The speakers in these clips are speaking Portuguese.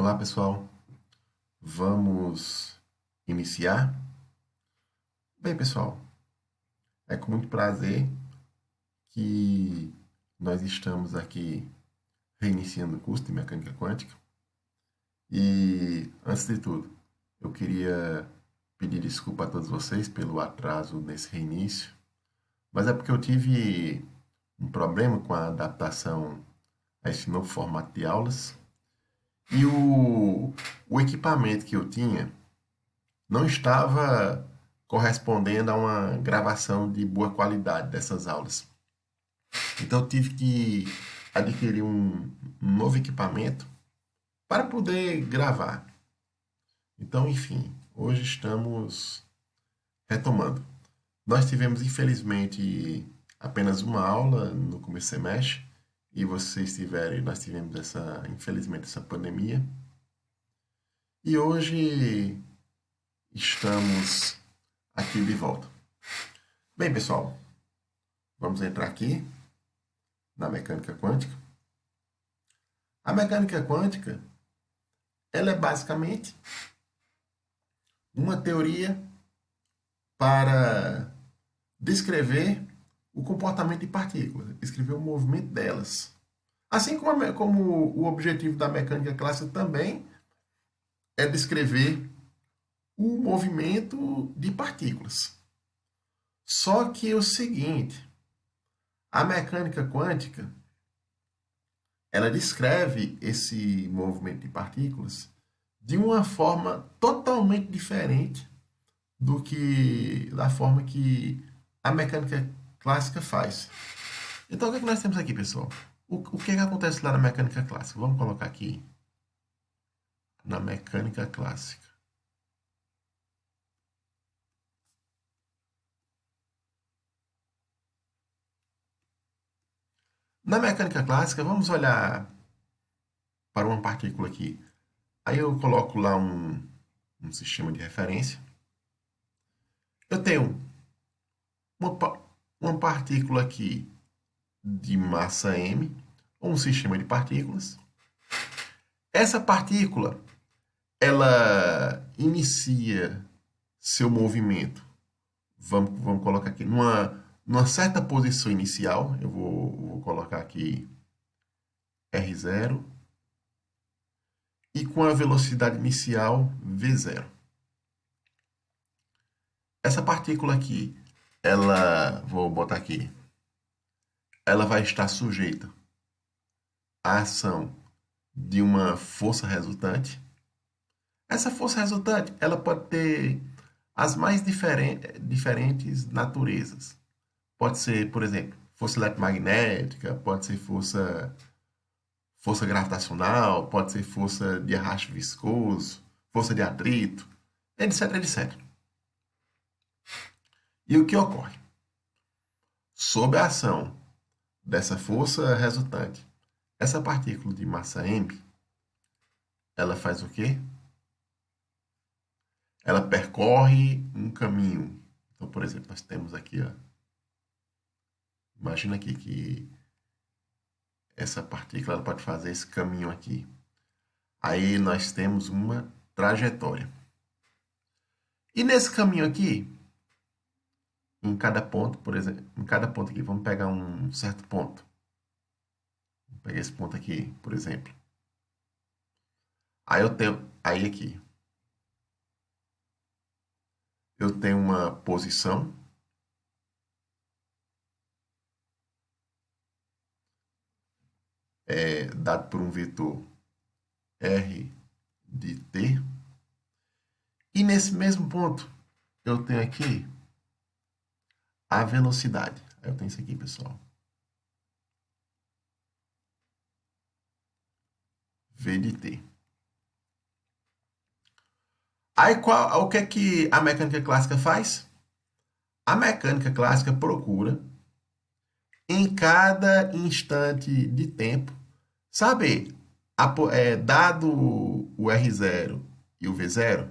Olá, pessoal. Vamos iniciar? Bem, pessoal, é com muito prazer que nós estamos aqui reiniciando o curso de Mecânica Quântica. E, antes de tudo, eu queria pedir desculpa a todos vocês pelo atraso nesse reinício, mas é porque eu tive um problema com a adaptação a esse novo formato de aulas e o equipamento que eu tinha não estava correspondendo a uma gravação de boa qualidade dessas aulas. Então eu tive que adquirir um novo equipamento para poder gravar. Então, enfim, hoje estamos retomando. Nós tivemos, infelizmente, apenas uma aula no começo do semestre e vocês tiveram, nós tivemos infelizmente, essa pandemia. E hoje estamos aqui de volta. Bem, pessoal, vamos entrar aqui na mecânica quântica. A mecânica quântica, ela é basicamente uma teoria para descrever o comportamento de partículas, descrever o movimento delas. Assim como o objetivo da mecânica clássica também é descrever o movimento de partículas. Só que é o seguinte, a mecânica quântica, ela descreve esse movimento de partículas de uma forma totalmente diferente da forma que a mecânica clássica faz. Então, o que é que nós temos aqui, pessoal? O que é que acontece lá na mecânica clássica? Vamos colocar aqui na mecânica clássica. Na mecânica clássica, vamos olhar para uma partícula aqui. Aí eu coloco lá um sistema de referência. Eu tenho uma partícula aqui de massa m, ou um sistema de partículas. Essa partícula, ela inicia seu movimento, vamos colocar aqui, numa certa posição inicial. Eu vou colocar aqui R0, e com a velocidade inicial V0. Essa partícula aqui, vou botar aqui, ela vai estar sujeita à ação de uma força resultante. Essa força resultante, ela pode ter as mais diferentes naturezas. Pode ser, por exemplo, força eletromagnética, pode ser força gravitacional, pode ser força de arrasto viscoso, força de atrito, etc, etc. E o que ocorre? Sob a ação dessa força resultante, essa partícula de massa m, ela faz o quê? Ela percorre um caminho. Então, por exemplo, nós temos aqui, ó, imagina aqui que essa partícula ela pode fazer esse caminho aqui. Aí nós temos uma trajetória. E nesse caminho aqui, em cada ponto, por exemplo, em cada ponto aqui, vamos pegar um certo ponto. Vou pegar esse ponto aqui, por exemplo. Aí aqui, eu tenho uma posição dado por um vetor r de t. E nesse mesmo ponto, eu tenho aqui a velocidade. Aí eu tenho isso aqui, pessoal. V de t. Aí o que é que a mecânica clássica faz? A mecânica clássica procura, em cada instante de tempo, saber, dado o R0 e o V0,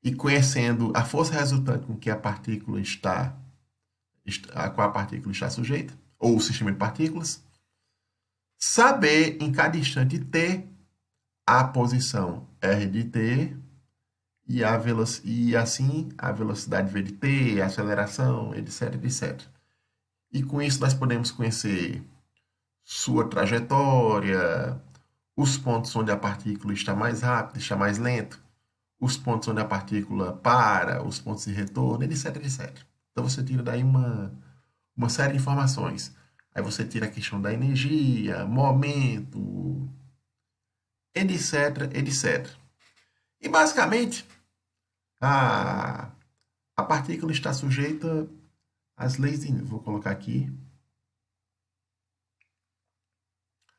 e conhecendo a força resultante com que a qual a partícula está sujeita, ou o sistema de partículas, saber em cada instante t a posição r de t e assim a velocidade v de t, a aceleração, etc, etc. E com isso nós podemos conhecer sua trajetória, os pontos onde a partícula está mais rápida, está mais lento, os pontos onde a partícula para, os pontos de retorno, etc, etc. Então você tira daí uma série de informações. Aí você tira a questão da energia, momento, etc, etc. E basicamente a, a partícula está sujeita às leis de Newton. Vou colocar aqui.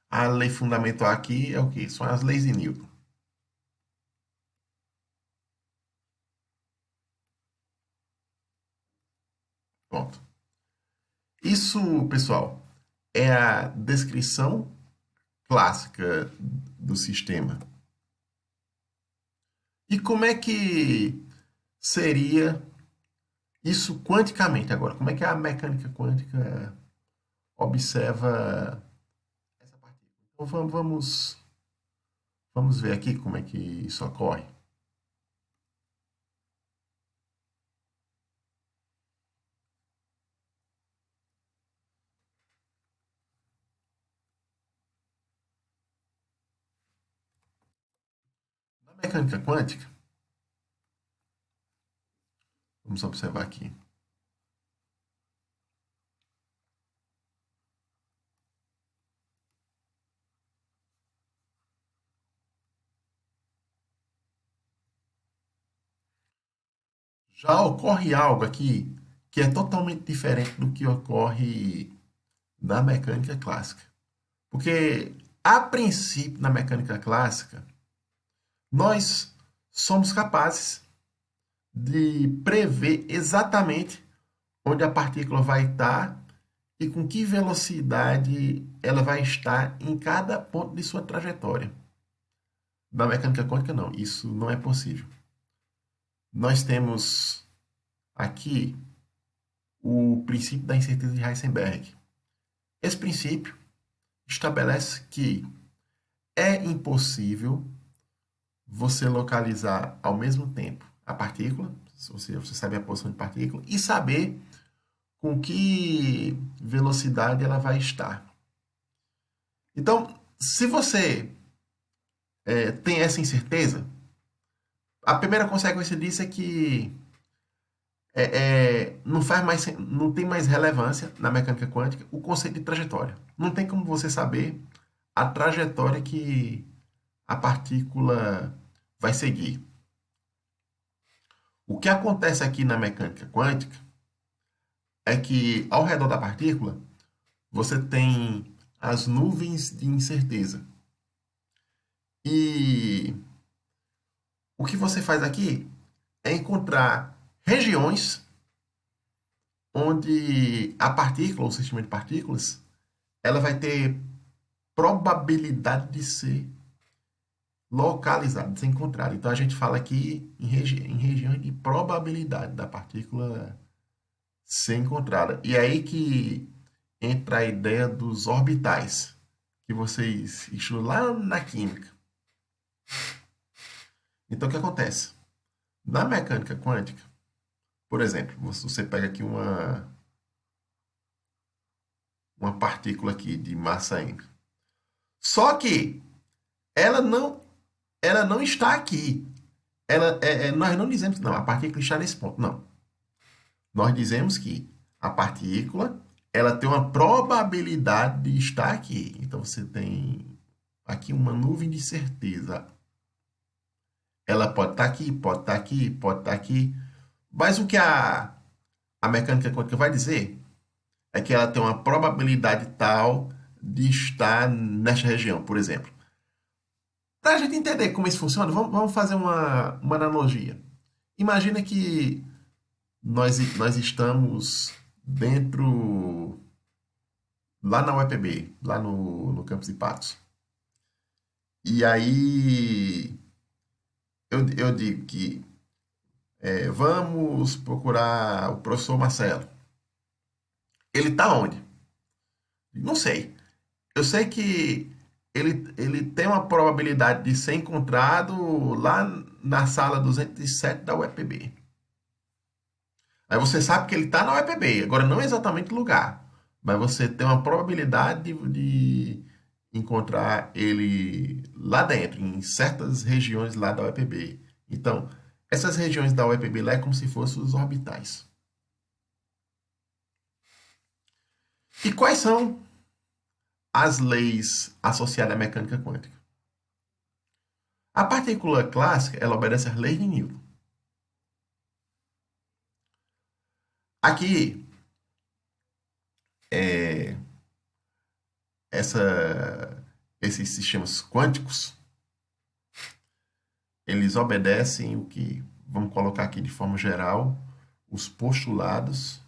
A lei fundamental aqui é o que? São as leis de Newton. Pronto. Isso, pessoal, é a descrição clássica do sistema. E como é que seria isso quanticamente agora? Como é que a mecânica quântica observa essa partícula? Então vamos ver aqui como é que isso ocorre. Na mecânica quântica, vamos observar aqui. Já ocorre algo aqui que é totalmente diferente do que ocorre na mecânica clássica. Porque, a princípio, na mecânica clássica, nós somos capazes de prever exatamente onde a partícula vai estar e com que velocidade ela vai estar em cada ponto de sua trajetória. Na mecânica quântica, não, isso não é possível. Nós temos aqui o princípio da incerteza de Heisenberg. Esse princípio estabelece que é impossível você localizar ao mesmo tempo a partícula, ou seja, você saber a posição de partícula, e saber com que velocidade ela vai estar. Então, se você tem essa incerteza, a primeira consequência disso é que não faz mais, não tem mais relevância na mecânica quântica o conceito de trajetória. Não tem como você saber a trajetória que a partícula vai seguir. O que acontece aqui na mecânica quântica é que ao redor da partícula você tem as nuvens de incerteza. E o que você faz aqui é encontrar regiões onde a partícula, ou o sistema de partículas, ela vai ter probabilidade de ser localizada, de ser encontrada. Então a gente fala aqui em regiões de probabilidade da partícula ser encontrada. E é aí que entra a ideia dos orbitais, que vocês estudam lá na química. Então o que acontece? Na mecânica quântica, por exemplo, você pega aqui uma partícula aqui de massa m. Só que ela não, ela não está aqui. Nós não dizemos que não, a partícula está nesse ponto. Não. Nós dizemos que a partícula ela tem uma probabilidade de estar aqui. Então você tem aqui uma nuvem de certeza. Ela pode estar aqui, pode estar aqui, pode estar aqui. Mas o que a mecânica quântica vai dizer é que ela tem uma probabilidade tal de estar nesta região, por exemplo. Para a gente entender como isso funciona, vamos fazer uma analogia. Imagina que nós estamos dentro, lá na UEPB, lá no campus de Patos. E aí eu digo que vamos procurar o professor Marcelo. Ele está onde? Não sei. Eu sei que ele tem uma probabilidade de ser encontrado lá na sala 207 da UEPB. Aí você sabe que ele está na UEPB, agora não exatamente o lugar, mas você tem uma probabilidade de encontrar ele lá dentro, em certas regiões lá da UEPB. Então, essas regiões da UEPB lá é como se fossem os orbitais. E quais são as leis associadas à mecânica quântica? A partícula clássica, ela obedece às leis de Newton. Aqui, é, esses sistemas quânticos, eles obedecem o que, vamos colocar aqui de forma geral, os postulados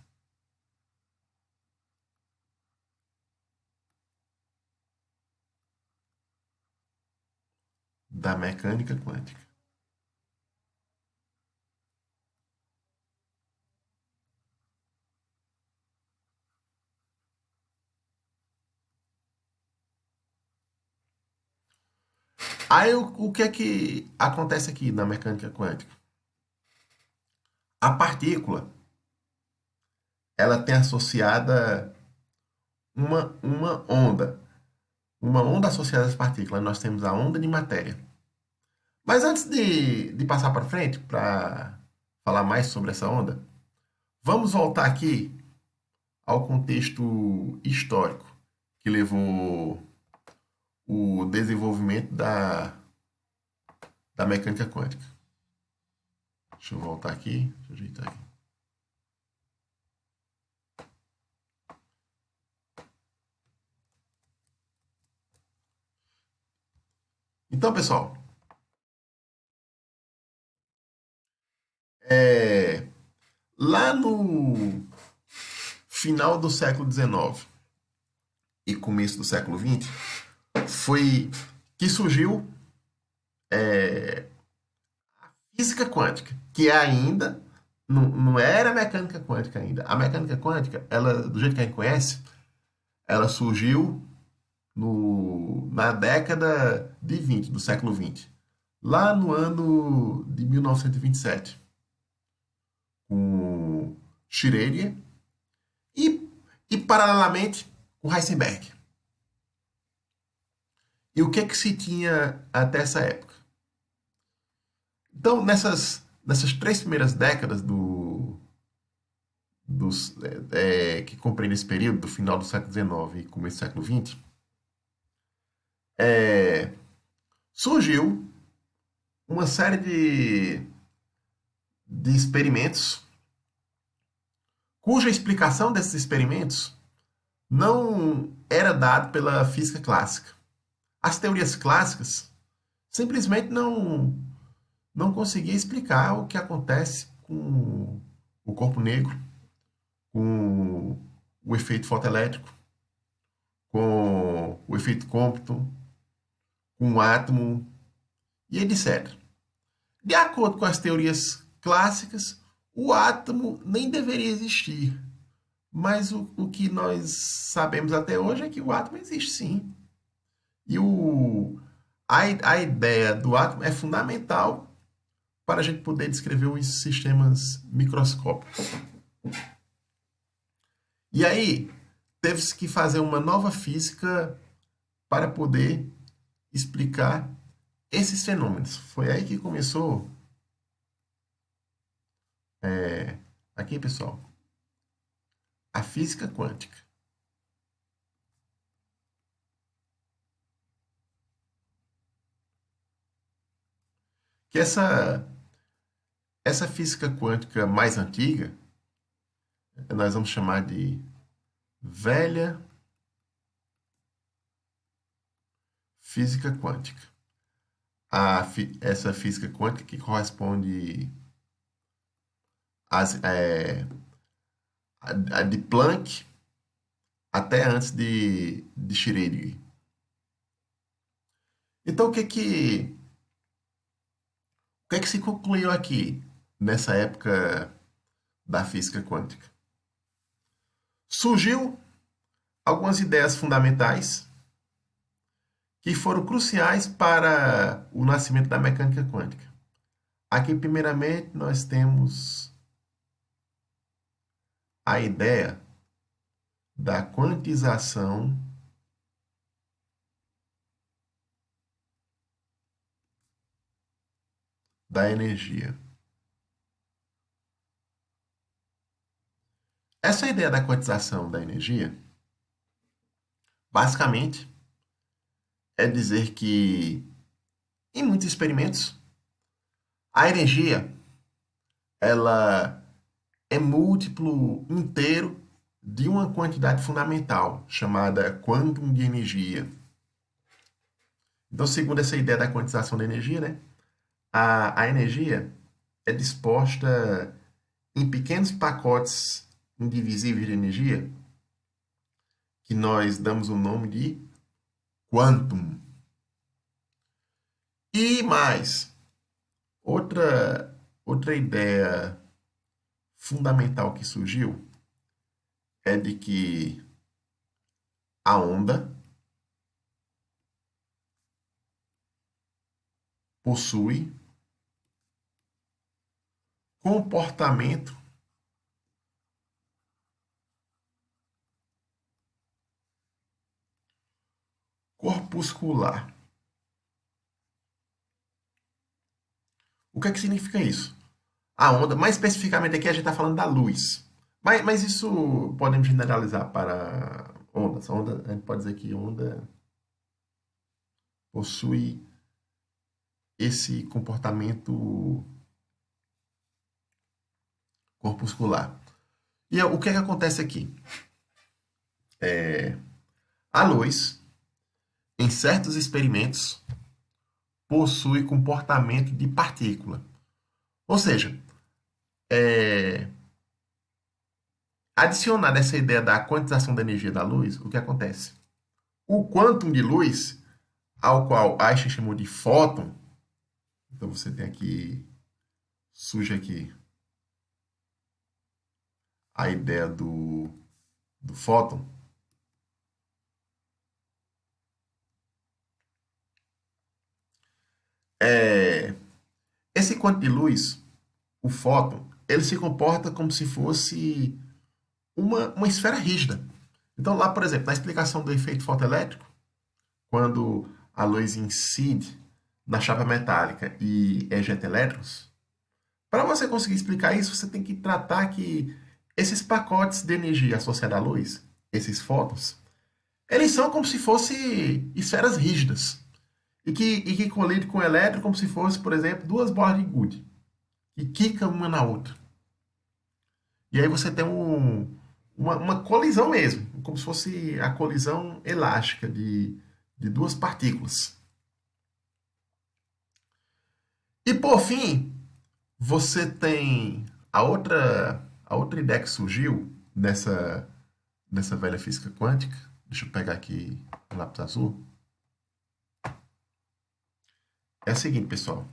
da mecânica quântica. Aí o que é que acontece aqui na mecânica quântica? A partícula, ela tem associada uma onda associada às partículas. Nós temos a onda de matéria. Mas antes de passar para frente, para falar mais sobre essa onda, vamos voltar aqui ao contexto histórico que levou o desenvolvimento da mecânica quântica. Deixa eu voltar aqui, deixa eu ajeitar aqui. Então, pessoal, é, lá no final do século XIX e começo do século XX, foi que surgiu física quântica, que ainda não era mecânica quântica ainda. A mecânica quântica, ela, do jeito que a gente conhece, ela surgiu na década de 20, do século 20, lá no ano de 1927, com Schrödinger e, e paralelamente com Heisenberg. E o que é que se tinha até essa época? Então, nessas três primeiras décadas que compreende esse período, do final do século XIX e começo do século XX, é, surgiu uma série de experimentos cuja explicação desses experimentos não era dada pela física clássica. As teorias clássicas simplesmente não conseguiam explicar o que acontece com o corpo negro, com o efeito fotoelétrico, com o efeito Compton, com o átomo e etc. De acordo com as teorias clássicas, o átomo nem deveria existir. Mas o que nós sabemos até hoje é que o átomo existe sim. E a ideia do átomo é fundamental para a gente poder descrever os sistemas microscópicos. E aí, teve-se que fazer uma nova física para poder explicar esses fenômenos. Foi aí que começou. Aqui, pessoal, a física quântica. Que essa física quântica mais antiga, nós vamos chamar de velha física quântica. Essa física quântica que corresponde às, a de Planck até antes de Schrödinger. Então, o que é que se concluiu aqui nessa época da física quântica? Surgiu algumas ideias fundamentais que foram cruciais para o nascimento da mecânica quântica. Aqui, primeiramente, nós temos a ideia da quantização da energia. Essa ideia da quantização da energia, basicamente, é dizer que, em muitos experimentos, a energia ela é múltiplo inteiro de uma quantidade fundamental, chamada quantum de energia. Então, segundo essa ideia da quantização da energia, né, a energia é disposta em pequenos pacotes indivisíveis de energia, que nós damos o nome de quantum. E mais, outra ideia fundamental que surgiu é de que a onda possui comportamento corpuscular. O que é que significa isso? A onda, mais especificamente aqui a gente está falando da luz. Mas isso podemos generalizar para ondas. Onda, a gente pode dizer que onda possui esse comportamento corpuscular. E o que é que acontece aqui? A luz, em certos experimentos, possui comportamento de partícula. Ou seja, é, adicionada essa ideia da quantização da energia da luz, o que acontece? O quantum de luz, ao qual Einstein chamou de fóton, então você tem aqui, surge aqui a ideia do fóton, é, esse quantum de luz, o fóton, ele se comporta como se fosse uma esfera rígida. Então, lá, por exemplo, na explicação do efeito fotoelétrico, quando a luz incide na chapa metálica e ejeta elétrons, para você conseguir explicar isso, você tem que tratar que esses pacotes de energia associada à luz, esses fótons, eles são como se fossem esferas rígidas e que colidem com o elétron como se fosse, por exemplo, duas bolas de gude que quicam uma na outra. E aí você tem uma colisão mesmo, como se fosse a colisão elástica de duas partículas. E por fim, você tem a outra ideia que surgiu nessa velha física quântica. Deixa eu pegar aqui o lápis azul. É a seguinte, pessoal.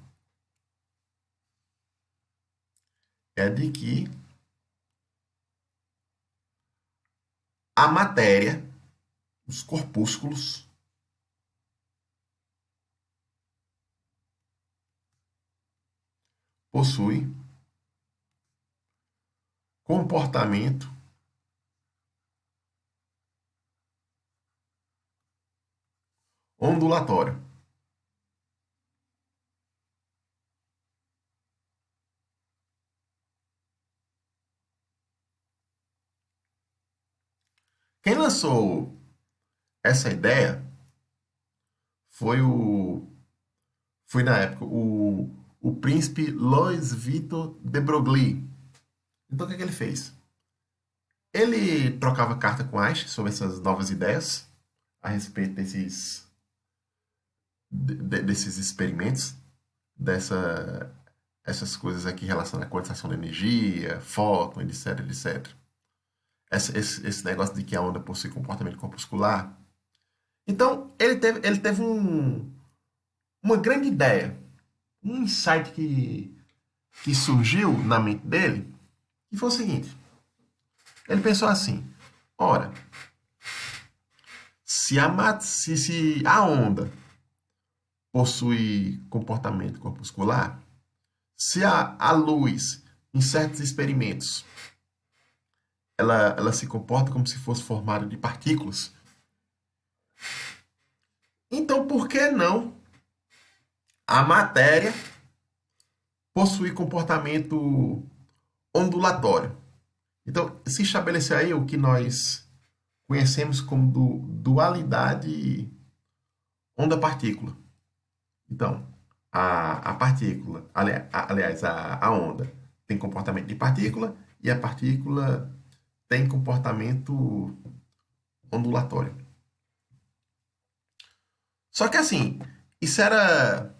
É de que a matéria, os corpúsculos, possui comportamento ondulatório. Quem lançou essa ideia foi foi na época o príncipe Louis Vuitton de Broglie. Então o que é que ele fez? Ele trocava carta com Einstein sobre essas novas ideias a respeito desses experimentos, dessa, essas coisas aqui relacionadas à quantização da energia, fóton, etc, etc. Esse negócio de que a onda possui comportamento corpuscular. Então, ele teve uma grande ideia, um insight que surgiu na mente dele, que foi o seguinte. Ele pensou assim, ora, se a onda possui comportamento corpuscular, se a luz, em certos experimentos, ela se comporta como se fosse formada de partículas, então por que não a matéria possui comportamento ondulatório? Então, se estabeleceu aí o que nós conhecemos como dualidade onda-partícula. Então, a partícula, aliás, a onda tem comportamento de partícula e a partícula tem comportamento ondulatório. Só que assim, isso era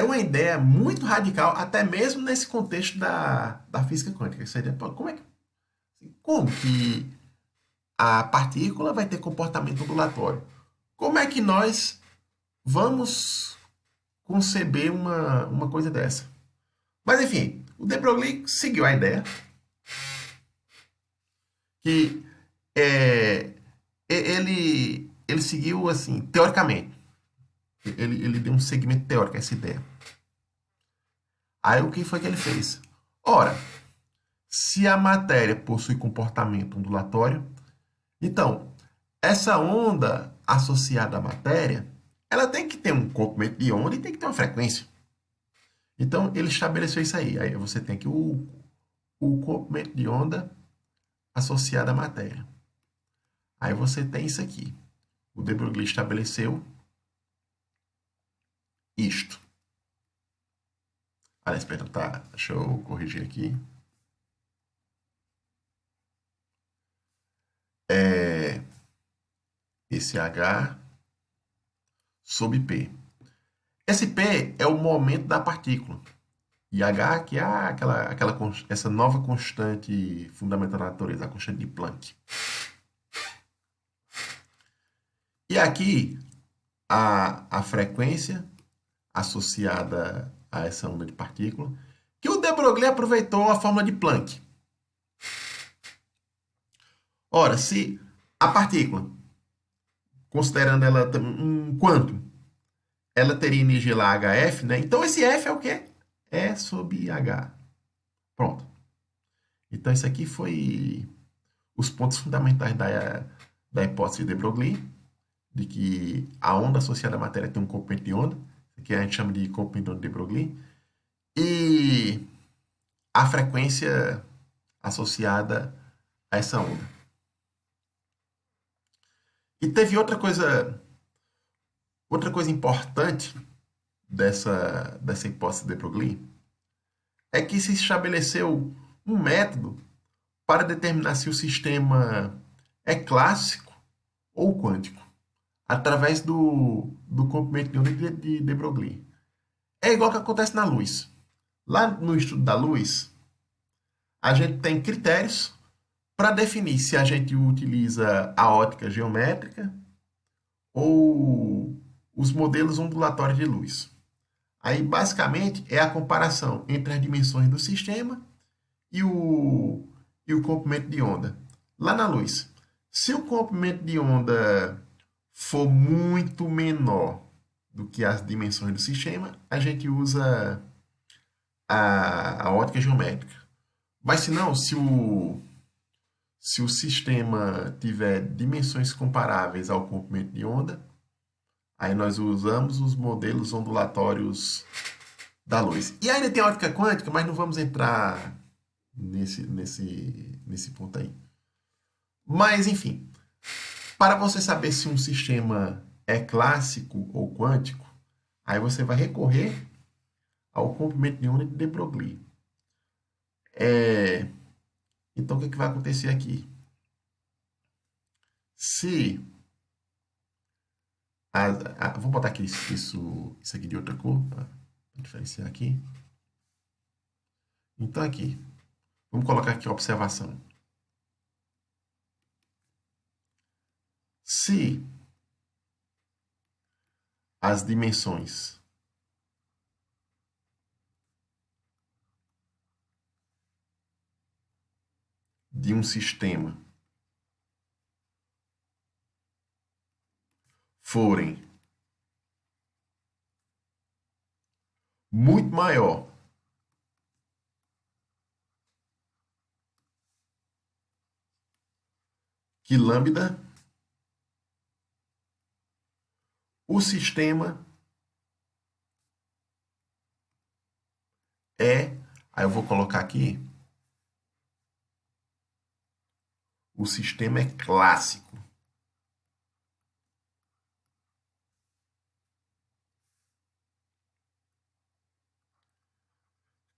uma ideia muito radical, até mesmo nesse contexto da física quântica. Seria, como que a partícula vai ter comportamento ondulatório? Como é que nós vamos conceber uma coisa dessa? Mas enfim, o de Broglie seguiu a ideia que é, ele seguiu assim, teoricamente. Ele deu um segmento teórico a essa ideia. Aí o que foi que ele fez? Ora, se a matéria possui comportamento ondulatório, então essa onda associada à matéria, ela tem que ter um comprimento de onda e tem que ter uma frequência. Então ele estabeleceu isso aí. Aí você tem aqui o comprimento de onda associado à matéria. Aí você tem isso aqui. O de Broglie estabeleceu isto. Aliás, perdão, tá. Deixa eu corrigir aqui. É esse H sobre P. Esse P é o momento da partícula. E H que é essa nova constante fundamental da natureza, a constante de Planck. E aqui a frequência associada a essa onda de partícula, que o de Broglie aproveitou a fórmula de Planck. Ora, se a partícula, considerando ela um quanto, ela teria energia lá HF, né? Então esse F é o quê? E sobre H. Pronto. Então isso aqui foi os pontos fundamentais da hipótese de Broglie, de que a onda associada à matéria tem um comprimento de onda, que a gente chama de comprimento de onda de Broglie, e a frequência associada a essa onda. E teve outra coisa importante dessa hipótese de Broglie, é que se estabeleceu um método para determinar se o sistema é clássico ou quântico, através do comprimento de onda de Broglie. É igual que acontece na luz. Lá no estudo da luz, a gente tem critérios para definir se a gente utiliza a ótica geométrica ou os modelos ondulatórios de luz. Aí, basicamente, é a comparação entre as dimensões do sistema e o comprimento de onda. Lá na luz, se o comprimento de onda for muito menor do que as dimensões do sistema, a gente usa a ótica geométrica. Mas se não, se o sistema tiver dimensões comparáveis ao comprimento de onda, aí nós usamos os modelos ondulatórios da luz. E ainda tem a ótica quântica, mas não vamos entrar nesse ponto aí. Mas, enfim, para você saber se um sistema é clássico ou quântico, aí você vai recorrer ao comprimento de onda de Broglie. Então, o que vai acontecer aqui? Se vou botar aqui isso aqui de outra cor para diferenciar aqui. Então, aqui, vamos colocar aqui a observação. Se as dimensões de um sistema forem muito maior que lambda, o sistema é, aí eu vou colocar aqui, o sistema é clássico.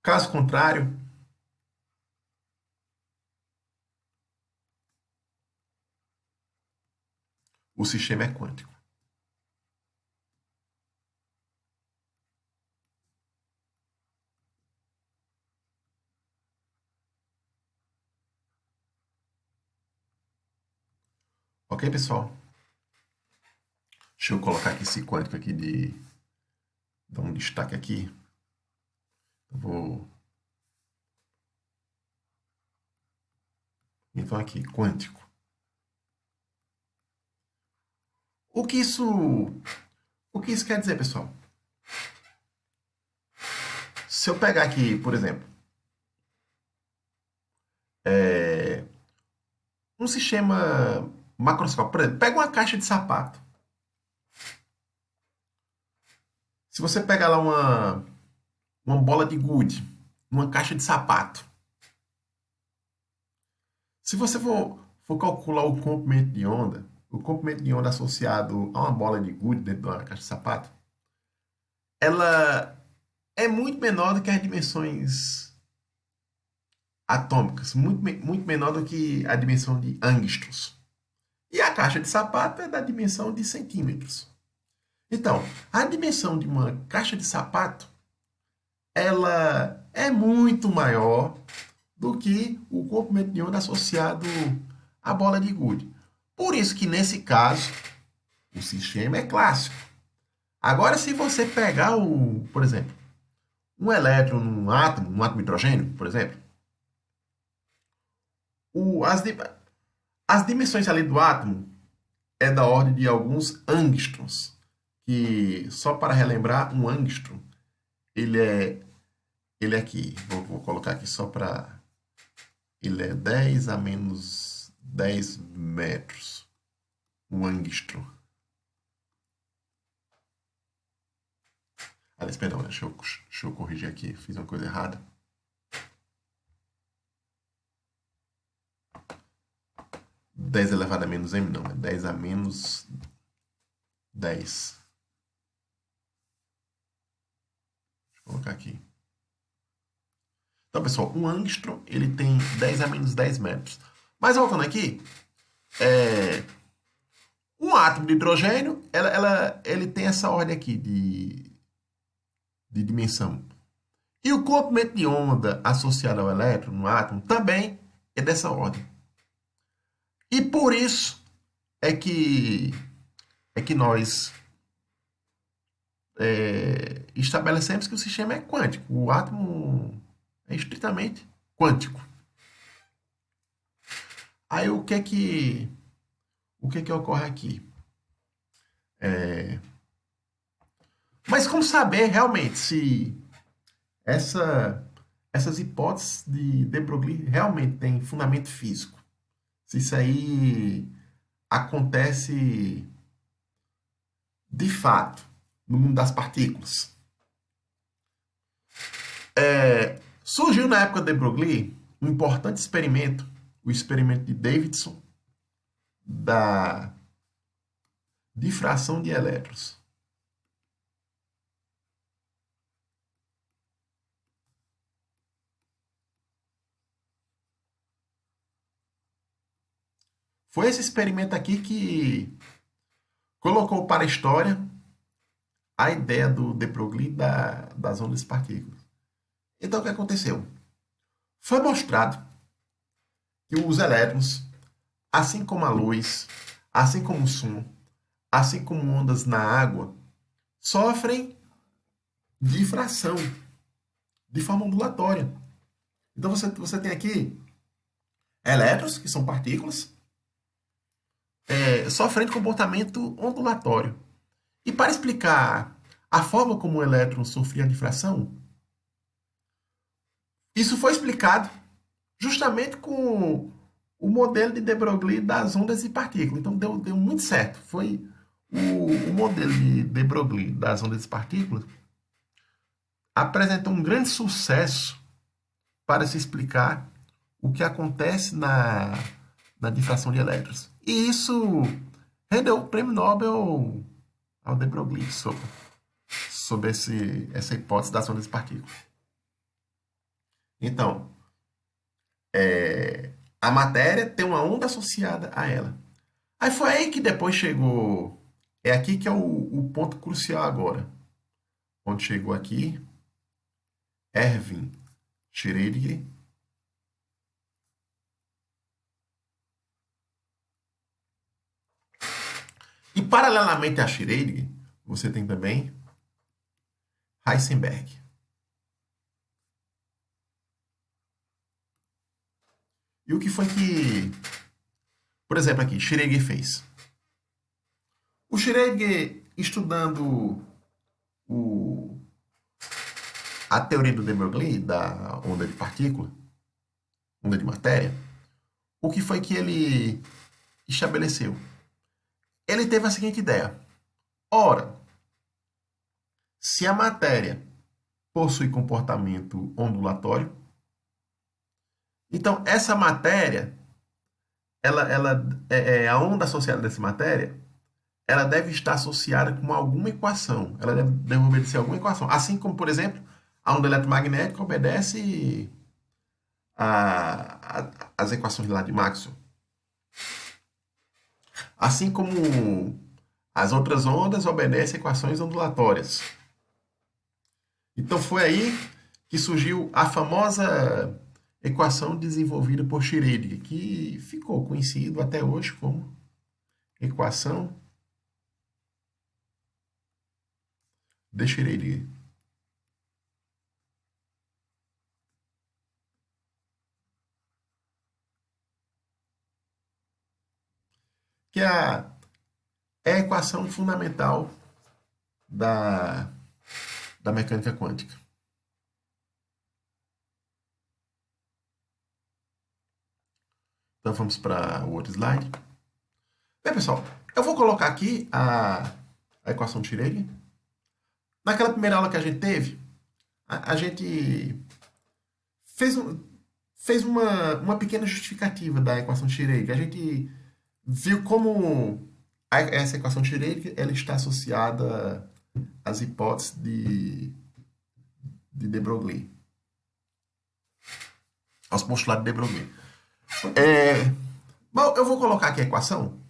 Caso contrário, o sistema é quântico. Ok, pessoal? Deixa eu colocar aqui esse quântico aqui de dar um destaque aqui. Eu vou. Então aqui, quântico. O que isso, o que isso quer dizer, pessoal? Se eu pegar aqui, por exemplo, é, um sistema macroscópico, por exemplo, pega uma caixa de sapato. Se você pegar lá uma bola de gude, uma caixa de sapato, se você for calcular o comprimento de onda associado a uma bola de gude dentro de uma caixa de sapato, ela é muito menor do que as dimensões atômicas, muito menor do que a dimensão de angstroms. E a caixa de sapato é da dimensão de centímetros. Então, a dimensão de uma caixa de sapato, ela é muito maior do que o comprimento de onda associado à bola de gude. Por isso que, nesse caso, o sistema é clássico. Agora, se você pegar, por exemplo, um elétron num átomo de hidrogênio, por exemplo, o, as, as dimensões ali do átomo é da ordem de alguns angstroms, que, só para relembrar, um angstrom, ele é, ele é aqui, vou colocar aqui só para... Ele é 10 a menos 10 metros, um angstrom. Aliás, perdão, deixa eu corrigir aqui, fiz uma coisa errada. 10 elevado a menos m, não, é 10 a menos 10. Deixa eu colocar aqui. Então, pessoal, um angstrom, ele tem 10 a menos 10 metros. Mas voltando aqui, é, um átomo de hidrogênio, ele tem essa ordem aqui de dimensão. E o comprimento de onda associado ao elétron no átomo também é dessa ordem. E por isso é que nós estabelecemos que o sistema é quântico. O átomo é estritamente quântico. Aí o que é que ocorre aqui? Mas como saber realmente se essa, essas hipóteses de Broglie realmente têm fundamento físico? Se isso aí acontece de fato no mundo das partículas? Surgiu na época de Broglie um importante experimento, o experimento de Davidson, da difração de elétrons. Foi esse experimento aqui que colocou para a história a ideia do de Broglie das ondas de partículas. Então, o que aconteceu? Foi mostrado que os elétrons, assim como a luz, assim como o som, assim como ondas na água, sofrem difração de forma ondulatória. Então, você tem aqui elétrons, que são partículas, sofrendo comportamento ondulatório. E para explicar a forma como o elétron sofria a difração, isso foi explicado justamente com o modelo de de Broglie das ondas e partículas. Então deu muito certo. Foi o modelo de de Broglie das ondas e partículas apresentou um grande sucesso para se explicar o que acontece na difração de elétrons. E isso rendeu o prêmio Nobel ao de Broglie sobre essa hipótese das ondas e partículas. Então, a matéria tem uma onda associada a ela. Aí foi aí que depois chegou. É aqui que é o ponto crucial agora. Onde chegou aqui, Erwin Schrödinger. E paralelamente a Schrödinger, você tem também Heisenberg. E o que foi que, por exemplo, aqui, Schrödinger fez? O Schrödinger, estudando o, a teoria do de Broglie, da onda de partícula, onda de matéria, o que foi que ele estabeleceu? Ele teve a seguinte ideia. Ora, se a matéria possui comportamento ondulatório, então essa matéria, a onda associada dessa matéria, ela deve estar associada com alguma equação. Ela deve obedecer a alguma equação. Assim como, por exemplo, a onda eletromagnética obedece as equações lá de Maxwell. Assim como as outras ondas obedecem a equações ondulatórias. Então foi aí que surgiu a famosa equação desenvolvida por Schrödinger, que ficou conhecido até hoje como equação de Schrödinger. Que é a equação fundamental da, da mecânica quântica. Então vamos para o outro slide. Bem, pessoal, eu vou colocar aqui a equação de Schrödinger. Naquela primeira aula que a gente teve, a gente fez, fez uma pequena justificativa da equação de Schrödinger. A gente viu como essa equação de Schrödinger ela está associada às hipóteses de Broglie, aos postulados de Broglie. Bom, eu vou colocar aqui a equação,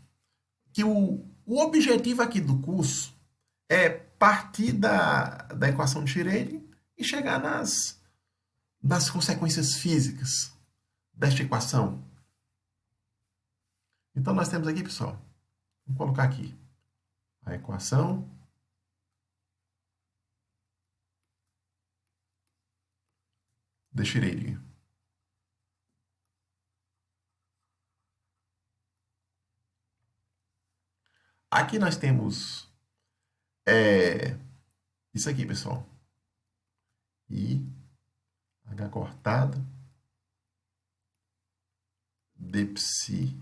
que o objetivo aqui do curso é partir da equação de Schrödinger e chegar nas consequências físicas desta equação. Então nós temos aqui, pessoal, vamos colocar aqui a equação de Schrödinger. Aqui nós temos isso aqui, pessoal. I, H cortado, d psi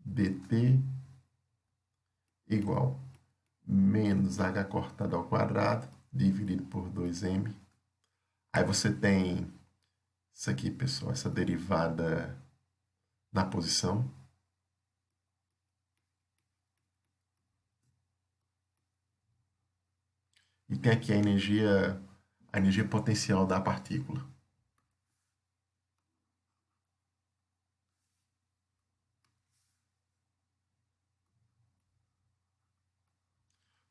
dt igual menos h cortado ao quadrado dividido por 2m. Aí você tem isso aqui, pessoal, essa derivada na posição. E tem aqui a energia potencial da partícula.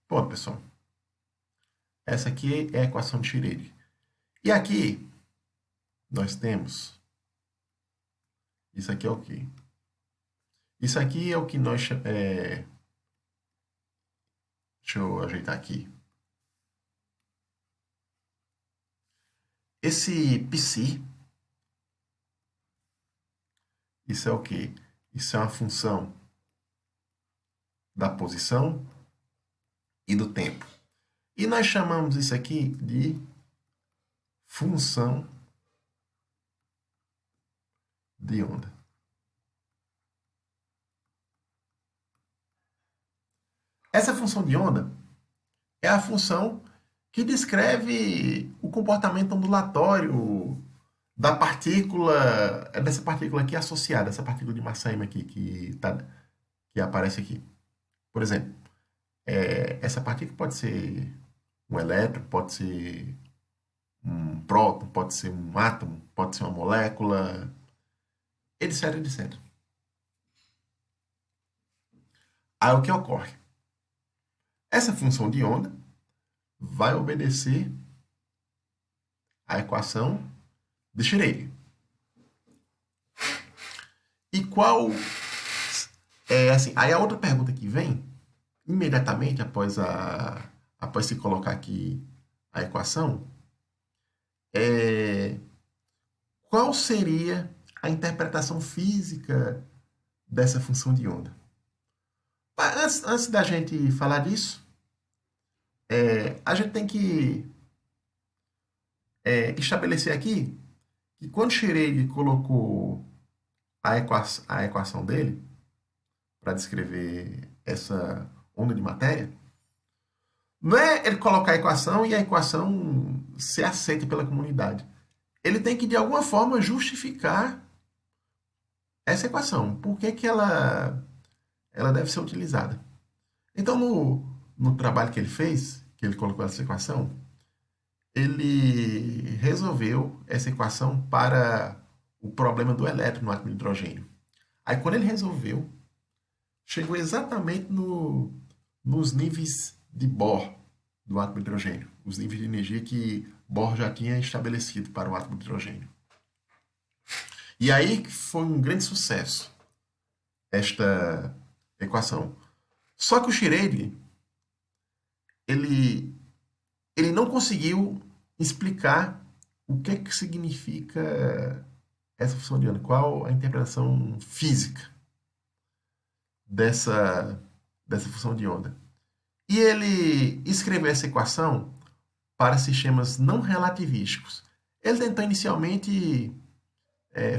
Pronto, pessoal. Essa aqui é a equação de Schrödinger. E aqui nós temos isso aqui é o quê? Isso aqui é o que nós deixa eu ajeitar aqui. Esse psi, isso é o quê? Isso é uma função da posição e do tempo. E nós chamamos isso aqui de função de onda. Essa função de onda é a função que descreve o comportamento ondulatório da partícula, dessa partícula aqui associada, essa partícula de massa m aqui que aparece aqui. Por exemplo, essa partícula pode ser um elétron, pode ser um próton, pode ser um átomo, pode ser uma molécula, etc, etc. Aí o que ocorre? Essa função de onda vai obedecer à equação de Schrödinger. E qual é assim? Aí a outra pergunta que vem imediatamente após se colocar aqui a equação é qual seria a interpretação física dessa função de onda? Antes da gente falar disso, a gente tem que estabelecer aqui que quando Schrödinger colocou a equação dele para descrever essa onda de matéria, não é ele colocar a equação e a equação ser aceita pela comunidade. Ele tem que, de alguma forma, justificar essa equação. Por que, que ela deve ser utilizada? Então, no trabalho que ele fez, que ele colocou essa equação, ele resolveu essa equação para o problema do elétron no átomo de hidrogênio. Aí, quando ele resolveu, chegou exatamente nos níveis de Bohr do átomo de hidrogênio, os níveis de energia que Bohr já tinha estabelecido para o átomo de hidrogênio. E aí foi um grande sucesso esta equação. Só que o Schrödinger, ele, ele não conseguiu explicar o que significa essa função de onda, qual a interpretação física dessa, dessa função de onda. E ele escreveu essa equação para sistemas não relativísticos. Ele tentou inicialmente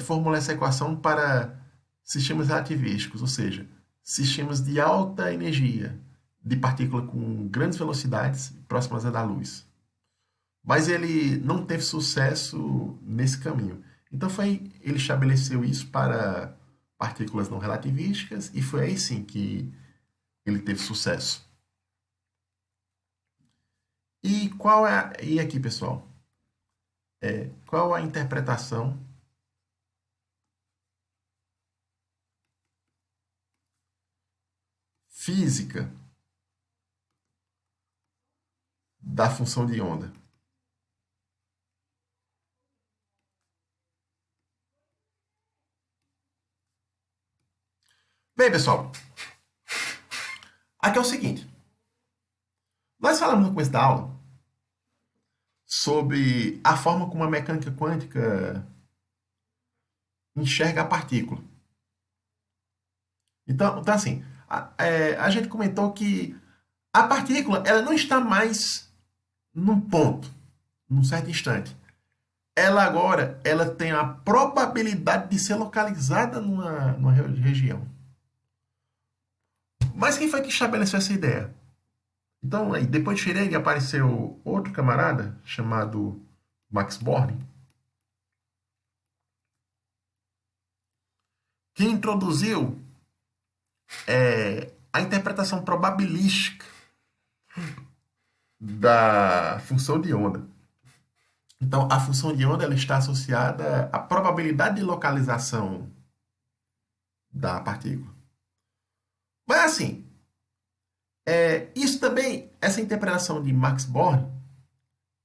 formular essa equação para sistemas relativísticos, ou seja, sistemas de alta energia, de partícula com grandes velocidades próximas à da luz. Mas ele não teve sucesso nesse caminho. Então ele estabeleceu isso para partículas não relativísticas e foi aí sim que ele teve sucesso. E aqui, pessoal, qual a interpretação física da função de onda? Bem, pessoal, aqui é o seguinte. Nós falamos no começo da aula sobre a forma como a mecânica quântica enxerga a partícula. Então assim, a gente comentou que a partícula ela não está mais num ponto, num certo instante. Ela agora ela tem a probabilidade de ser localizada numa região. Mas quem foi que estabeleceu essa ideia? Então, aí, depois de Schrödinger apareceu outro camarada chamado Max Born, que introduziu a interpretação probabilística da função de onda. Então, a função de onda ela está associada à probabilidade de localização da partícula. Mas assim, isso também, essa interpretação de Max Born,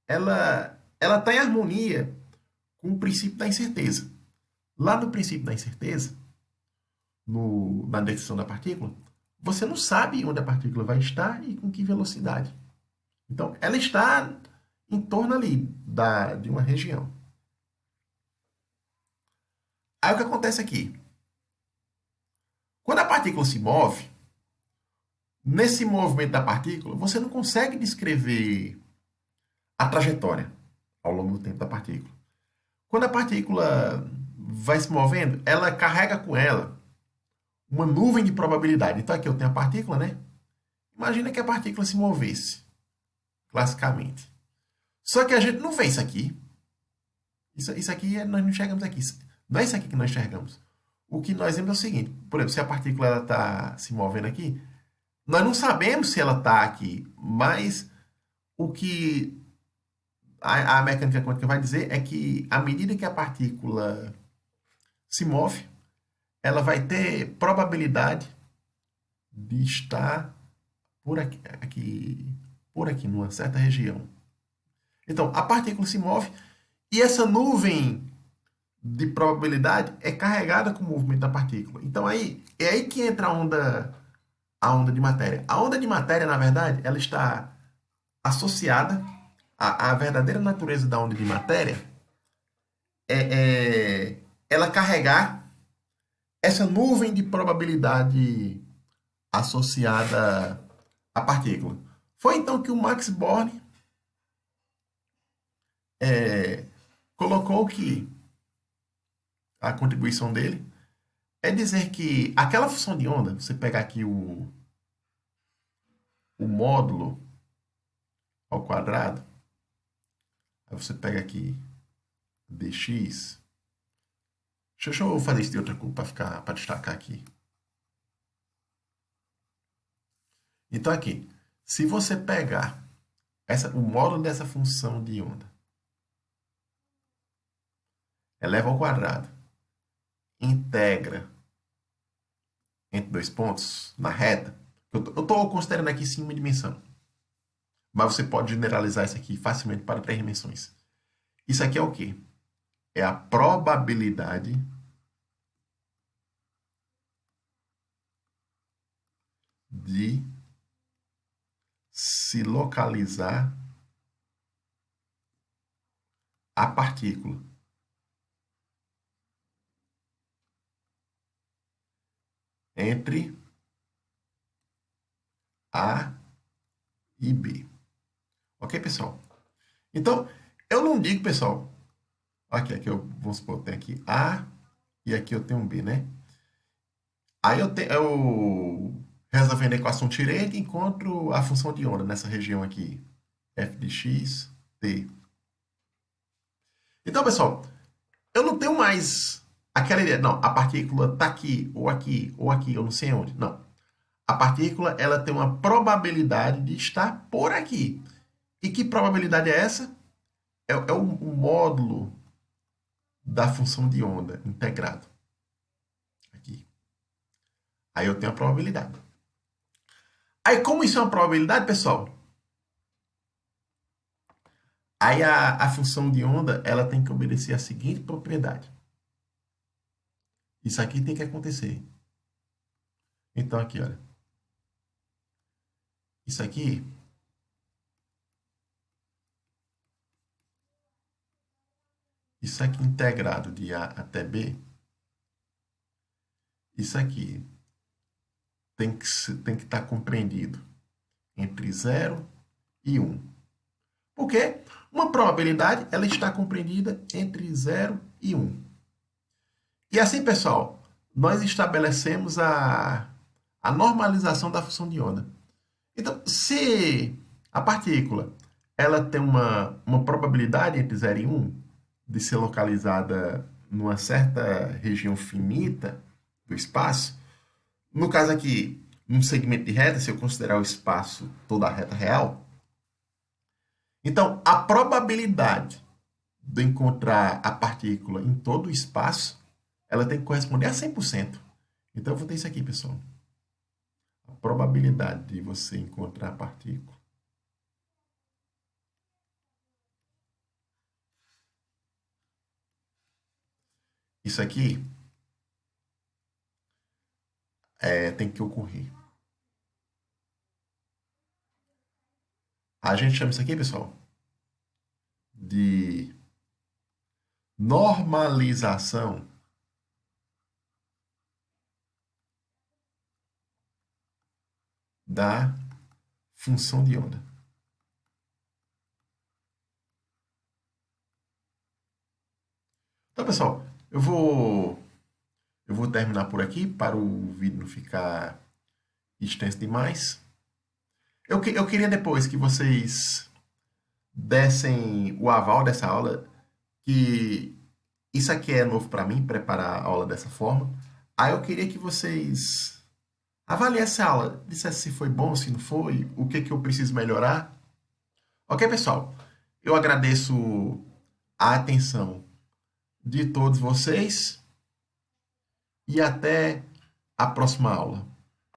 ela está em harmonia com o princípio da incerteza. Lá no princípio da incerteza, na descrição da partícula, você não sabe onde a partícula vai estar e com que velocidade. Então, ela está em torno ali de uma região. Aí o que acontece aqui? Quando a partícula se move, Nesse movimento da partícula, você não consegue descrever a trajetória ao longo do tempo da partícula. Quando a partícula vai se movendo, ela carrega com ela uma nuvem de probabilidade. Então aqui eu tenho a partícula, né? Imagina que a partícula se movesse, classicamente. Só que a gente não vê isso aqui. Isso aqui nós não enxergamos aqui. Não é isso aqui que nós enxergamos. O que nós vemos é o seguinte: por exemplo, se a partícula está se movendo aqui, nós não sabemos se ela está aqui, mas o que a mecânica quântica vai dizer é que à medida que a partícula se move, ela vai ter probabilidade de estar por aqui, numa certa região. Então, a partícula se move e essa nuvem de probabilidade é carregada com o movimento da partícula. Então, é aí que entra a onda de matéria. A onda de matéria, na verdade, ela está associada à verdadeira natureza da onda de matéria ela carregar essa nuvem de probabilidade associada à partícula. Foi então que o Max Born colocou que a contribuição dele é dizer que aquela função de onda, você pegar aqui o módulo ao quadrado, aí você pega aqui dx. Deixa eu fazer isso de outra cor para destacar aqui. Então aqui, se você pegar o módulo dessa função de onda, eleva ao quadrado, integra entre dois pontos, na reta, eu estou considerando aqui sim uma dimensão, mas você pode generalizar isso aqui facilmente para três dimensões. Isso aqui é o quê? É a probabilidade de se localizar a partícula entre A e B. Ok, pessoal? Então, eu não digo, pessoal, aqui eu, vamos supor, tem aqui A e aqui eu tenho um B, né? Aí eu resolvendo a equação tirei e encontro a função de onda nessa região aqui, f de x, t. Então, pessoal, eu não tenho mais aquela ideia, não, a partícula está aqui, ou aqui, eu não sei onde. Não. A partícula ela tem uma probabilidade de estar por aqui. E que probabilidade é essa? É o módulo da função de onda integrado. Aqui. Aí eu tenho a probabilidade. Aí, como isso é uma probabilidade, pessoal, aí a função de onda ela tem que obedecer a seguinte propriedade. Isso aqui tem que acontecer. Então, aqui, olha. Isso aqui integrado de A até B, isso aqui tem que estar compreendido entre 0 e 1. Por quê? Uma probabilidade ela está compreendida entre 0 e 1. E assim, pessoal, nós estabelecemos a normalização da função de onda. Então, se a partícula ela tem uma probabilidade entre 0 e 1 de ser localizada numa certa região finita do espaço, no caso aqui, num segmento de reta, se eu considerar o espaço toda a reta real, então a probabilidade de encontrar a partícula em todo o espaço, ela tem que corresponder a 100%. Então eu vou ter isso aqui, pessoal. A probabilidade de você encontrar a partícula isso aqui tem que ocorrer. A gente chama isso aqui, pessoal, de normalização da função de onda. Então, pessoal, eu vou terminar por aqui para o vídeo não ficar extenso demais. Eu queria depois que vocês dessem o aval dessa aula, que isso aqui é novo para mim, preparar a aula dessa forma. Aí eu queria que vocês avaliassem a aula, dissessem se foi bom, se não foi, o que que eu preciso melhorar. Ok, pessoal? Eu agradeço a atenção de todos vocês e até a próxima aula.